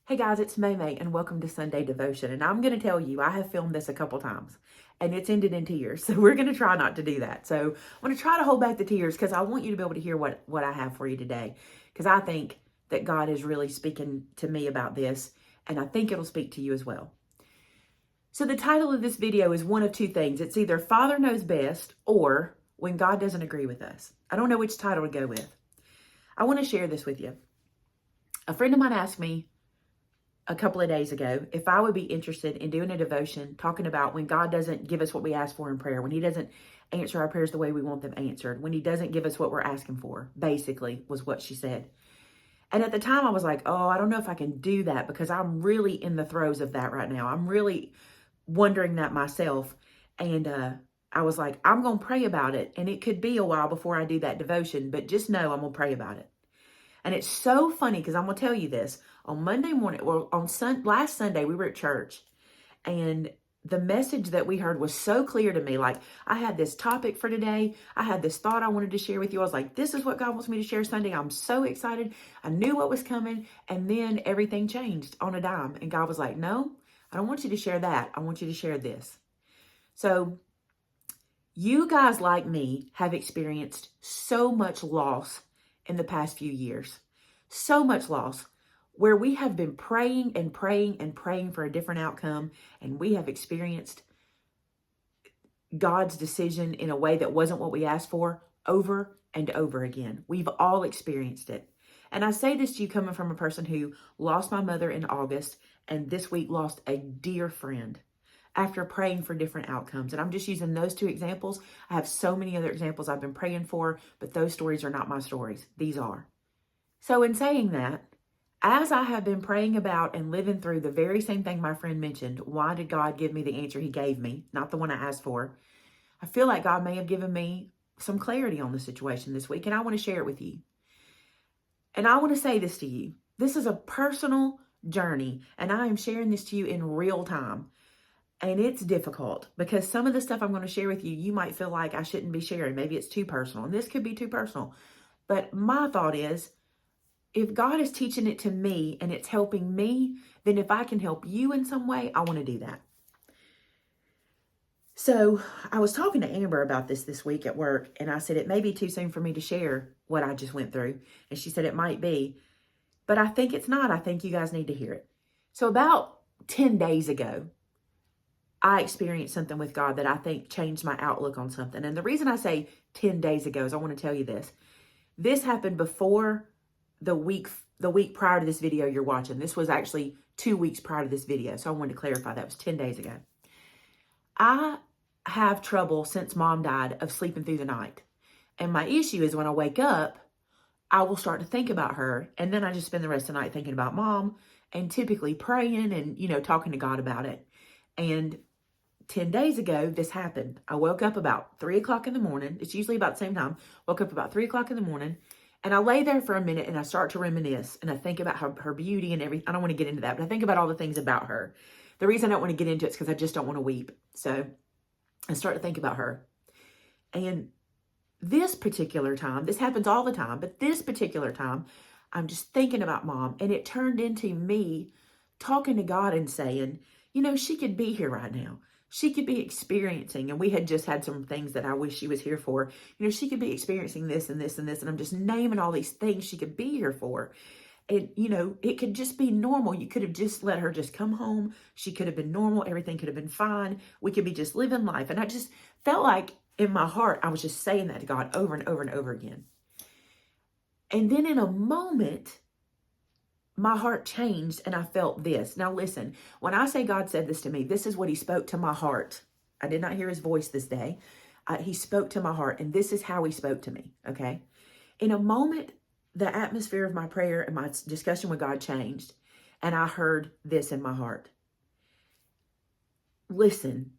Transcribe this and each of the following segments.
Hey guys, it's Maymay and welcome to Sunday Devotion. And I'm going to tell you, I have filmed this a couple times and it's ended in tears. So we're going to try not to do that. So I'm going to try to hold back the tears because I want you to be able to hear what I have for you today. Because I think that God is really speaking to me about this and I think it'll speak to you as well. So the title of this video is one of two things. It's either Father Knows Best or When God Doesn't Agree with Us. I don't know which title to go with. I want to share this with you. A friend of mine asked me a couple of days ago if I would be interested in doing a devotion talking about when God doesn't give us what we ask for in prayer, when he doesn't answer our prayers the way we want them answered, when he doesn't give us what we're asking for, basically was what she said. And at the time I was like, oh, I don't know if I can do that because I'm really in the throes of that right now. I'm really wondering that myself. And I was like, I'm going to pray about it. And it could be a while before I do that devotion, but just know I'm going to pray about it. And it's so funny because I'm going to tell you this. On Monday morning, or on last Sunday, we were at church. And the message that we heard was so clear to me. Like, I had this topic for today. I had this thought I wanted to share with you. I was like, this is what God wants me to share Sunday. I'm so excited. I knew what was coming. And then everything changed on a dime. And God was like, no, I don't want you to share that. I want you to share this. So you guys like me have experienced so much loss in the past few years. So much loss where we have been praying and praying and praying for a different outcome, and we have experienced God's decision in a way that wasn't what we asked for over and over again. We've all experienced it. And I say this to you coming from a person who lost my mother in August and this week lost a dear friend after praying for different outcomes. And I'm just using those two examples. I have so many other examples I've been praying for, but those stories are not my stories. These are. So in saying that, as I have been praying about and living through the very same thing my friend mentioned, why did God give me the answer he gave me, not the one I asked for? I feel like God may have given me some clarity on the situation this week, and I want to share it with you. And I want to say this to you. This is a personal journey, and I am sharing this to you in real time. And it's difficult because some of the stuff I'm going to share with you, you might feel like I shouldn't be sharing. Maybe it's too personal, and this could be too personal. But my thought is, if God is teaching it to me and it's helping me, then if I can help you in some way, I want to do that. So I was talking to Amber about this week at work, and I said, it may be too soon for me to share what I just went through. And she said, it might be, but I think it's not. I think you guys need to hear it. So about 10 days ago, I experienced something with God that I think changed my outlook on something. And the reason I say 10 days ago is I want to tell you this. This happened before the week prior to this video you're watching. This was actually 2 weeks prior to this video. So I wanted to clarify that was 10 days ago. I have trouble since mom died of sleeping through the night. And my issue is when I wake up, I will start to think about her. And then I just spend the rest of the night thinking about mom and typically praying and, talking to God about it. And 10 days ago, this happened. I woke up about 3 o'clock in the morning. It's usually about the same time. Woke up about 3 o'clock in the morning. And I lay there for a minute and I start to reminisce. And I think about her beauty and everything. I don't want to get into that, but I think about all the things about her. The reason I don't want to get into it is because I just don't want to weep. So I start to think about her. And this particular time, this happens all the time, but this particular time, I'm just thinking about mom. And it turned into me talking to God and saying, she could be here right now. She could be experiencing, and we had just had some things that I wish she was here for. She could be experiencing this and this and this, and I'm just naming all these things she could be here for. And, it could just be normal. You could have just let her just come home. She could have been normal. Everything could have been fine. We could be just living life. And I just felt like in my heart, I was just saying that to God over and over and over again. And then in a moment, my heart changed and I felt this. Now listen, when I say God said this to me, this is what he spoke to my heart. I did not hear his voice this day. He spoke to my heart, and this is how he spoke to me, okay? In a moment, the atmosphere of my prayer and my discussion with God changed, and I heard this in my heart. Listen,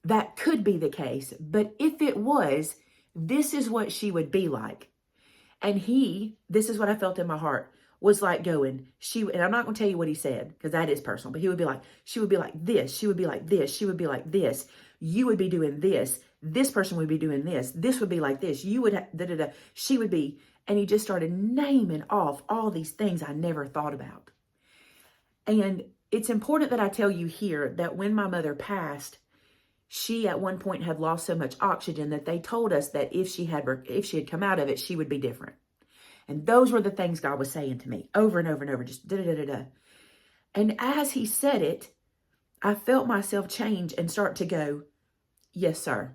that could be the case, but if it was, this is what she would be like. And this is what I felt in my heart, was like going, and I'm not going to tell you what he said because that is personal, but he would be like, she would be like this, she would be like this, she would be like this, you would be doing this person would be doing this would be like this, you would, she would be, and he just started naming off all these things I never thought about. And it's important that I tell you here that when my mother passed, she at one point had lost so much oxygen that they told us that if she had come out of it, she would be different. And those were the things God was saying to me over and over and over, just da-da-da-da-da. And as he said it, I felt myself change and start to go, yes, sir.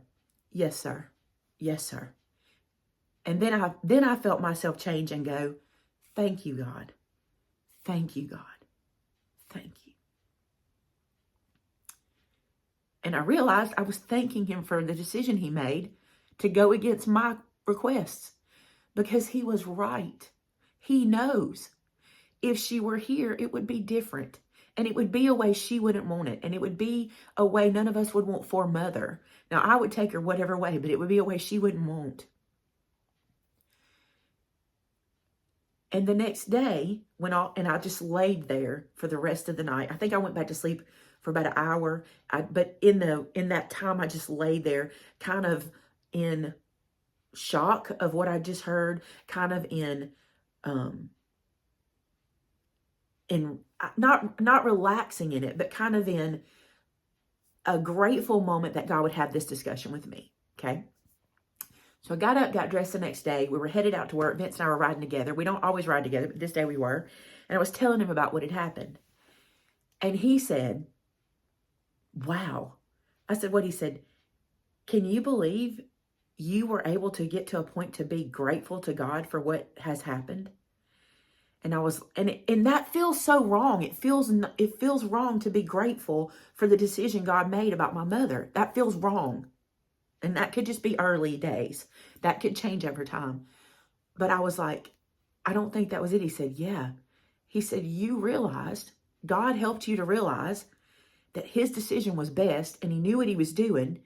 Yes, sir. Yes, sir. And then I felt myself change and go, thank you, God. Thank you, God. Thank you. And I realized I was thanking him for the decision he made to go against my requests, because he was right. He knows if she were here, it would be different. And it would be a way she wouldn't want it. And it would be a way none of us would want for mother. Now, I would take her whatever way, but it would be a way she wouldn't want. And the next day, I just laid there for the rest of the night. I think I went back to sleep for about an hour. But in that time, I just laid there kind of in shock of what I just heard, kind of in not relaxing in it, but kind of in a grateful moment that God would have this discussion with me. Okay. So I got up, got dressed the next day. We were headed out to work. Vince and I were riding together. We don't always ride together, but this day we were. And I was telling him about what had happened. And he said, wow. I said, what? He said, can you believe you were able to get to a point to be grateful to God for what has happened? And and that feels so wrong. It feels wrong to be grateful for the decision God made about my mother. That feels wrong. And that could just be early days. That could change over time. But I was like, I don't think that was it. He said, yeah. He said, you realized, God helped you to realize that his decision was best and he knew what he was doing,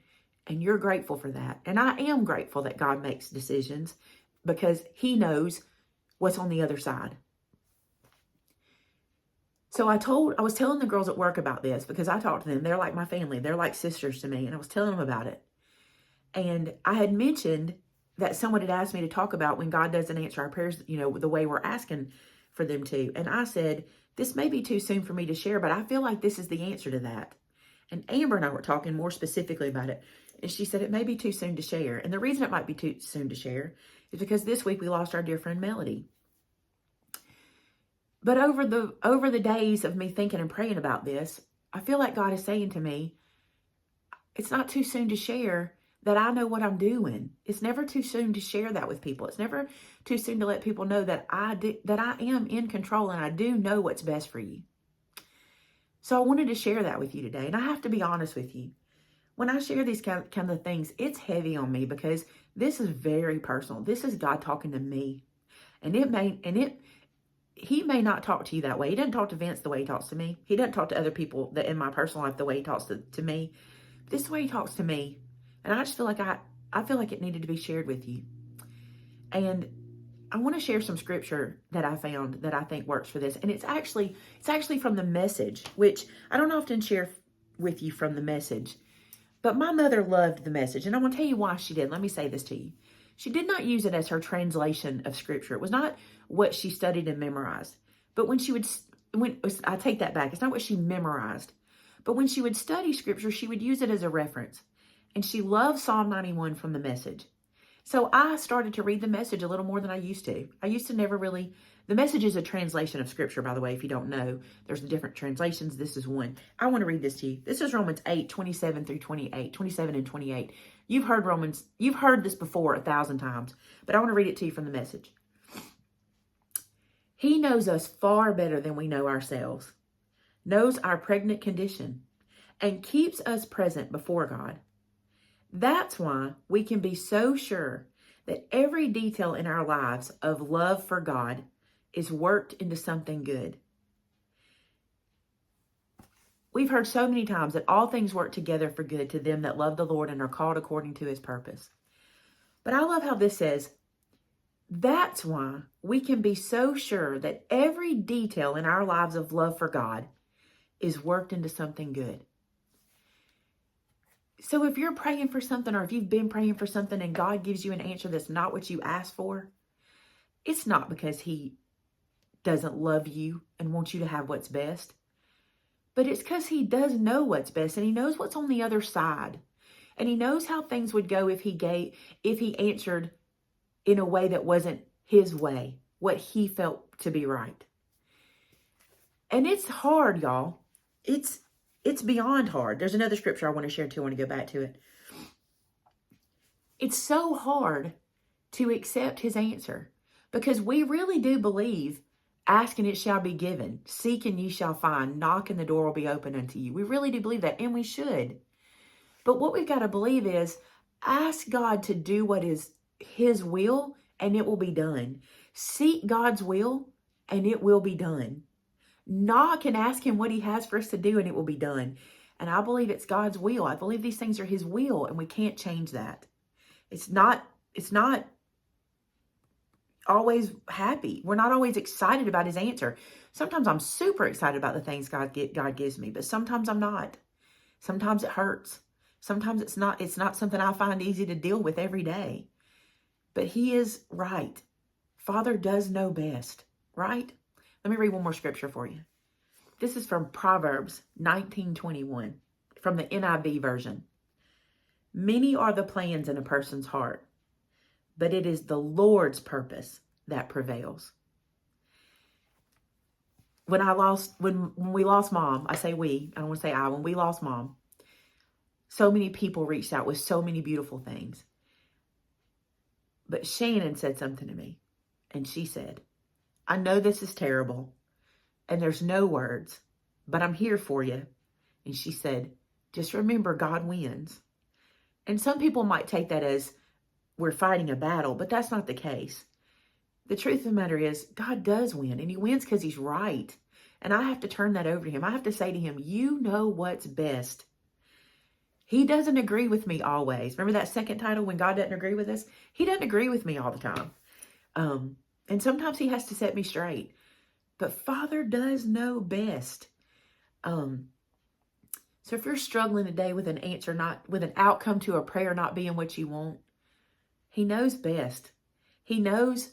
and you're grateful for that. And I am grateful that God makes decisions because he knows what's on the other side. So I was telling the girls at work about this because I talked to them. They're like my family. They're like sisters to me. And I was telling them about it. And I had mentioned that someone had asked me to talk about when God doesn't answer our prayers, the way we're asking for them to. And I said, this may be too soon for me to share, but I feel like this is the answer to that. And Amber and I were talking more specifically about it. And she said, it may be too soon to share. And the reason it might be too soon to share is because this week we lost our dear friend Melody. But over the days of me thinking and praying about this, I feel like God is saying to me, it's not too soon to share that I know what I'm doing. It's never too soon to share that with people. It's never too soon to let people know that I am in control and I do know what's best for you. So I wanted to share that with you today. And I have to be honest with you. When I share these kind of things, it's heavy on me because this is very personal. This is God talking to me. And he may not talk to you that way. He doesn't talk to Vince the way he talks to me. He doesn't talk to other people that in my personal life the way he talks to me. This is the way he talks to me. And I just feel like I feel like it needed to be shared with you. And I want to share some scripture that I found that I think works for this. And it's actually from the Message, which I don't often share with you from the Message. But my mother loved the Message. And I'm going to tell you why she did. Let me say this to you. She did not use it as her translation of scripture. It was not what she studied and memorized. But I take that back. It's not what she memorized. But when she would study scripture, she would use it as a reference. And she loved Psalm 91 from the Message. So I started to read the Message a little more than I used to. I used to never really... The Message is a translation of scripture, by the way, if you don't know. There's the different translations. This is one. I want to read this to you. This is Romans 8, 27 through 28. 27 and 28. You've heard this before 1,000 times. But I want to read it to you from the Message. He knows us far better than we know ourselves. Knows our pregnant condition. And keeps us present before God. That's why we can be so sure that every detail in our lives of love for God is worked into something good. We've heard so many times that all things work together for good to them that love the Lord and are called according to his purpose. But I love how this says, that's why we can be so sure that every detail in our lives of love for God is worked into something good. So if you're praying for something, or if you've been praying for something and God gives you an answer that's not what you asked for, it's not because he doesn't love you and wants you to have what's best. But it's because he does know what's best, and he knows what's on the other side. And he knows how things would go if he answered in a way that wasn't his way, what he felt to be right. And it's hard, y'all. It's beyond hard. There's another scripture I want to share too. I want to go back to it. It's so hard to accept his answer because we really do believe, ask and it shall be given, seek and ye shall find, knock and the door will be open unto you. We really do believe that, and we should. But what we've got to believe is ask God to do what is his will, and it will be done. Seek God's will, and it will be done. Knock and ask him what he has for us to do, and it will be done. And I believe it's God's will. I believe these things are his will, and we can't change that. It's not always happy. We're not always excited about his answer. Sometimes I'm super excited about the things God gives me, but sometimes I'm not. Sometimes it hurts. Sometimes it's not something I find easy to deal with every day. But he is right. Father does know best, right? Let me read one more scripture for you. This is from Proverbs 19:21 from the NIV version. Many are the plans in a person's heart, but it is the Lord's purpose that prevails. When we lost Mom, I say we, I don't want to say I, when we lost Mom, so many people reached out with so many beautiful things. But Shannon said something to me, and she said, I know this is terrible, and there's no words, but I'm here for you. And she said, just remember, God wins. And some people might take that as we're fighting a battle, but that's not the case. The truth of the matter is God does win, and he wins because he's right. And I have to turn that over to him. I have to say to him, you know what's best. He doesn't agree with me always. Remember that second title, when God doesn't agree with us? He doesn't agree with me all the time. And sometimes he has to set me straight. But Father does know best. So if you're struggling today with an answer, with an outcome to a prayer not being what you want, he knows best. He knows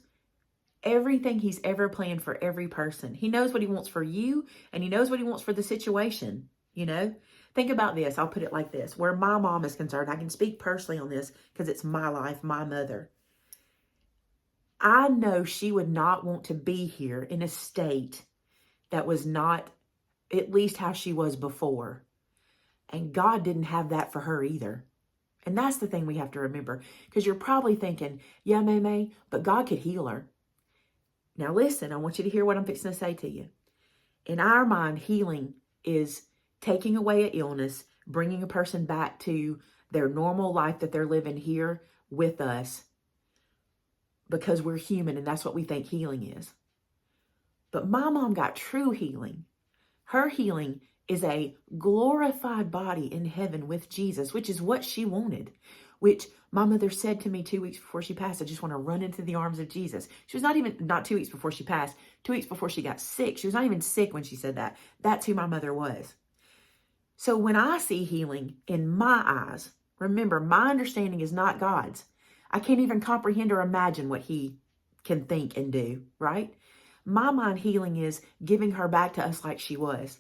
everything he's ever planned for every person. He knows what he wants for you, and he knows what he wants for the situation, you know? Think about this. I'll put it like this. Where my mom is concerned, I can speak personally on this because it's my life, my mother. I know she would not want to be here in a state that was not at least how she was before. And God didn't have that for her either. And that's the thing we have to remember. Because you're probably thinking, yeah, Maymay, but God could heal her. Now listen, I want you to hear what I'm fixing to say to you. In our mind, healing is taking away an illness, bringing a person back to their normal life that they're living here with us, because we're human and that's what we think healing is. But my mom got true healing. Her healing is a glorified body in heaven with Jesus, which is what she wanted, which my mother said to me 2 weeks before she passed, I just want to run into the arms of Jesus. She was not 2 weeks before she passed, 2 weeks before she got sick. She was not even sick when she said that. That's who my mother was. So when I see healing in my eyes, remember, my understanding is not God's. I can't even comprehend or imagine what he can think and do, right? My mind healing is giving her back to us like she was.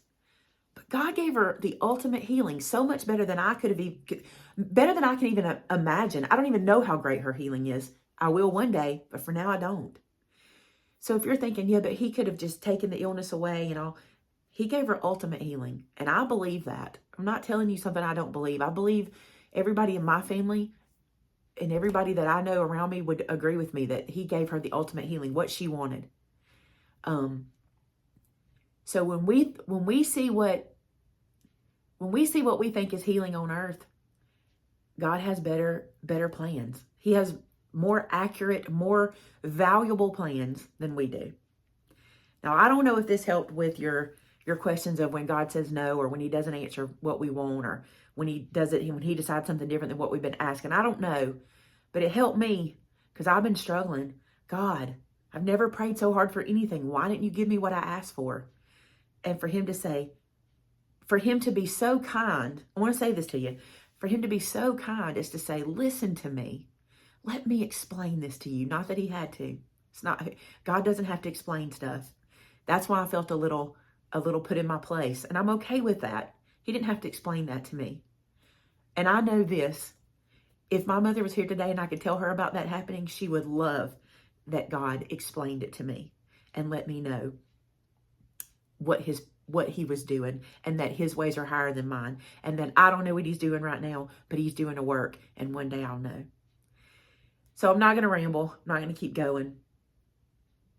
But God gave her the ultimate healing, so much better than I can even imagine. I don't even know how great her healing is. I will one day, but for now I don't. So if you're thinking, yeah, but he could have just taken the illness away, he gave her ultimate healing. And I believe that. I'm not telling you something I don't believe. I believe everybody in my family and everybody that I know around me would agree with me that he gave her the ultimate healing, what she wanted. So when we see what we think is healing on earth, God has better plans. He has more accurate, more valuable plans than we do. Now, I don't know if this helped with your questions of when God says no, or when he doesn't answer what we want, or when he decides something different than what we've been asking. I don't know, but it helped me because I've been struggling. God, I've never prayed so hard for anything. Why didn't you give me what I asked for? And for him to be so kind, I want to say this to you, for him to be so kind is to say, listen to me. Let me explain this to you. Not that he had to. God doesn't have to explain stuff. That's why I felt a little a little put in my place. And I'm okay with that. He didn't have to explain that to me. And I know this, if my mother was here today and I could tell her about that happening, she would love that God explained it to me and let me know what he was doing, and that his ways are higher than mine, and that I don't know what he's doing right now, but he's doing a work, and one day I'll know. So I'm not going to ramble. I'm not going to keep going.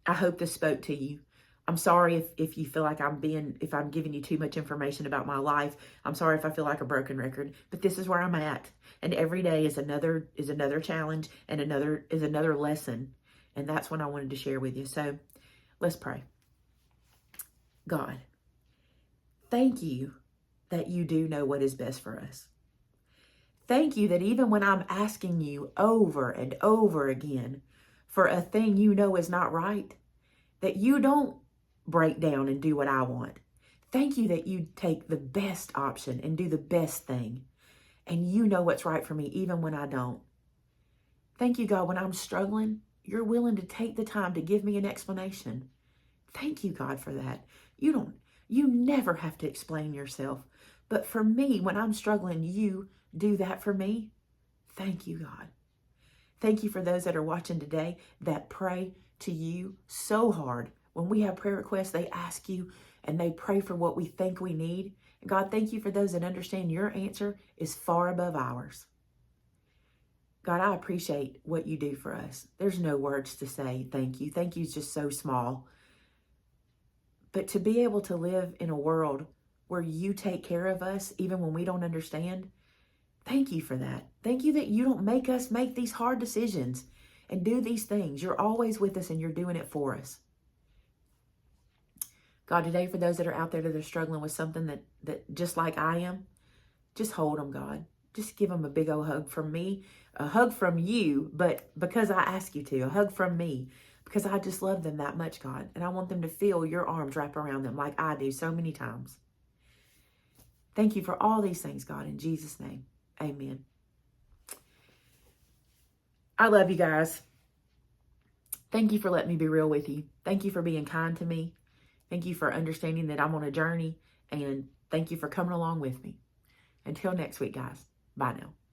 I hope this spoke to you. I'm sorry if you feel like if I'm giving you too much information about my life. I'm sorry if I feel like a broken record, but this is where I'm at. And every day is another challenge, and another lesson. And that's what I wanted to share with you. So let's pray. God, thank you that you do know what is best for us. Thank you that even when I'm asking you over and over again for a thing you know is not right, that you don't break down and do what I want. Thank you that you take the best option and do the best thing. And you know what's right for me even when I don't. Thank you, God, when I'm struggling, you're willing to take the time to give me an explanation. Thank you, God, for that. You never have to explain yourself. But for me, when I'm struggling, you do that for me. Thank you, God. Thank you for those that are watching today that pray to you so hard. When we have prayer requests, they ask you and they pray for what we think we need. God, thank you for those that understand your answer is far above ours. God, I appreciate what you do for us. There's no words to say thank you. Thank you is just so small. But to be able to live in a world where you take care of us, even when we don't understand, thank you for that. Thank you that you don't make us make these hard decisions and do these things. You're always with us and you're doing it for us. God, today for those that are out there that are struggling with something that just like I am, just hold them, God. Just give them a big old hug from me, a hug from you, but because I ask you to, a hug from me, because I just love them that much, God. And I want them to feel your arms wrap around them like I do so many times. Thank you for all these things, God, in Jesus' name. Amen. I love you guys. Thank you for letting me be real with you. Thank you for being kind to me. Thank you for understanding that I'm on a journey, and thank you for coming along with me. Until next week, guys. Bye now.